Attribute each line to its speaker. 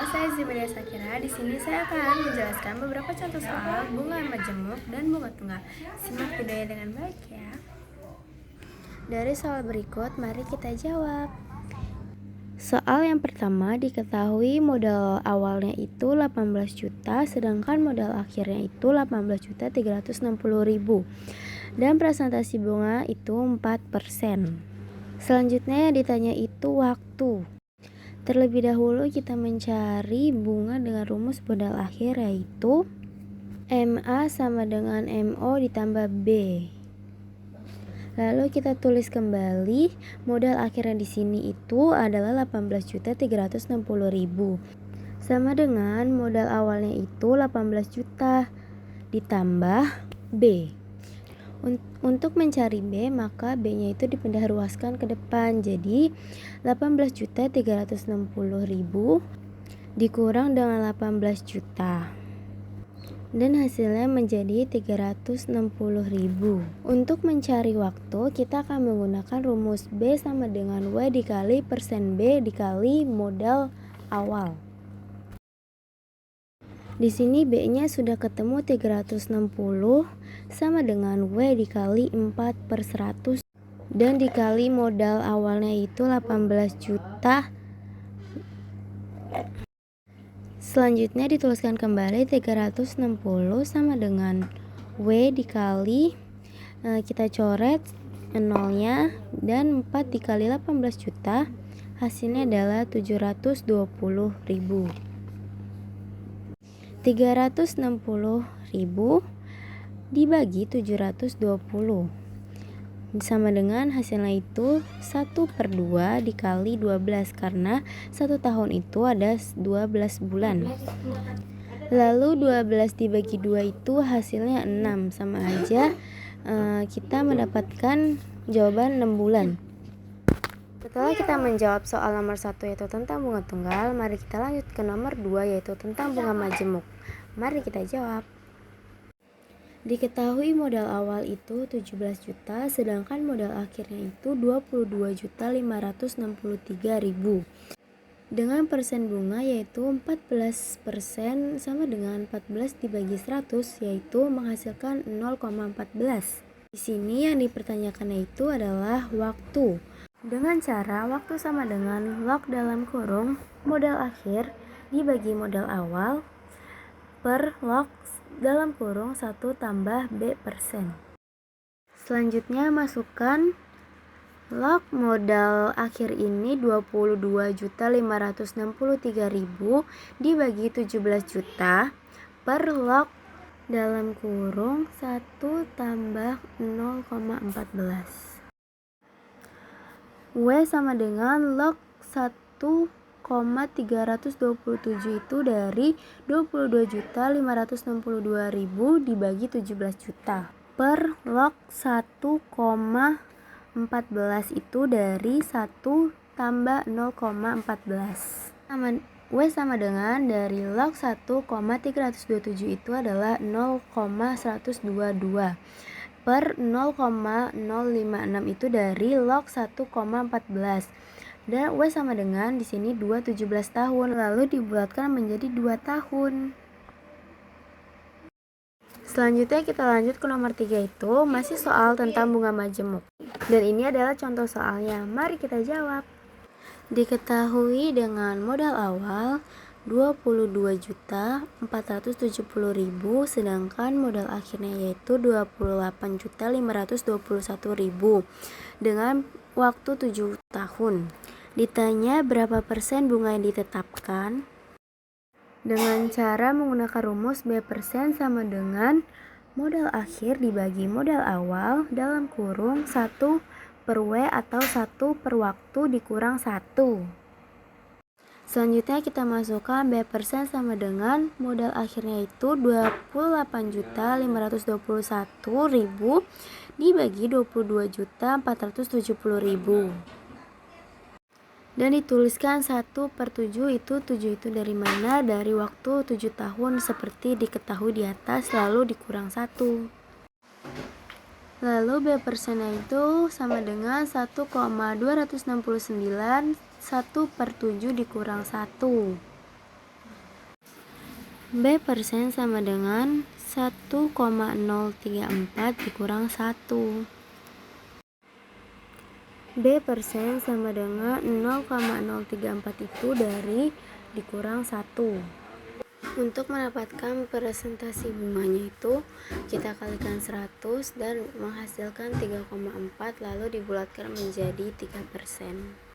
Speaker 1: saya Zibelia Sakira. Di sini saya akan menjelaskan beberapa contoh soal bunga majemuk dan bunga tunggal. Simak videonya dengan baik ya. Dari soal berikut, mari kita jawab. Soal yang pertama, diketahui modal awalnya itu 18 juta, sedangkan modal akhirnya itu 18.360.000. Dan presentasi bunga itu 4%. Selanjutnya yang ditanya itu waktu. Terlebih dahulu kita mencari bunga dengan rumus modal akhir, yaitu MA sama dengan MO ditambah B. Lalu kita tulis kembali modal akhirnya di sini itu adalah 18.360.000 sama dengan modal awalnya itu 18 juta ditambah B. Untuk mencari B, maka B-nya itu dipindah ruaskan ke depan. Jadi 18.360.000 dikurang dengan 18 juta. Dan hasilnya menjadi 360.000. Untuk mencari waktu, kita akan menggunakan rumus B sama dengan W dikali persen B dikali modal awal. Di sini B-nya sudah ketemu 360 sama dengan W dikali 4/100 dan dikali modal awalnya itu 18 juta. Selanjutnya dituliskan kembali 360 sama dengan W dikali, kita coret nolnya, dan 4 dikali 18 juta hasilnya adalah 720.000. 360.000 dibagi 720 sama dengan hasilnya itu 1/2 dikali 12 karena 1 tahun itu ada 12 bulan. Lalu 12 dibagi 2 itu hasilnya 6, sama aja kita mendapatkan jawaban 6 bulan. Setelah kita menjawab soal nomor 1 yaitu tentang bunga tunggal, mari kita lanjut ke nomor 2 yaitu tentang bunga majemuk. Mari kita jawab. Diketahui modal awal itu 17 juta, sedangkan modal akhirnya itu 22.563.000. Dengan persen bunga yaitu 14% sama dengan 14 dibagi 100, yaitu menghasilkan 0,14. Di sini yang dipertanyakan itu adalah waktu. Dengan cara waktu sama dengan log dalam kurung modal akhir dibagi modal awal per log dalam kurung 1 tambah B%. Selanjutnya masukkan log modal akhir ini 22.563.000 dibagi 17 juta per log dalam kurung 1 tambah 0,14. W sama dengan log 1,327 itu dari 22.562.000 dibagi 17 juta per log 1,14 itu dari 1 tambah 0,14. W sama dengan dari log 1,327 itu adalah 0,122 per 0,056 itu dari log 1,14. Dan W sama dengan di sini 17 tahun, lalu dibulatkan menjadi 2 tahun. Selanjutnya kita lanjut ke nomor 3 itu masih soal tentang bunga majemuk. Dan ini adalah contoh soalnya. Mari kita jawab. Diketahui dengan modal awal 22.470.000 sedangkan modal akhirnya yaitu 28.521.000 dengan waktu 7 tahun. Ditanya berapa persen bunga yang ditetapkan? Dengan cara menggunakan rumus B% sama dengan modal akhir dibagi modal awal dalam kurung 1 per W atau 1 per waktu dikurang 1. Selanjutnya kita masukkan B% sama dengan modal akhirnya itu 28.521.000 dibagi 22.470.000. Dan dituliskan 1/7 itu 7 itu dari mana? Dari waktu 7 tahun seperti diketahui di atas, lalu dikurang 1. Lalu B% itu sama dengan 1,269, 1/7 dikurang 1. B persen sama dengan 1,034 dikurang 1. B persen sama dengan 0,034 itu dari dikurang 1. Untuk mendapatkan presentasi bunganya itu, kita kalikan 100 dan menghasilkan 3,4 lalu dibulatkan menjadi 3%.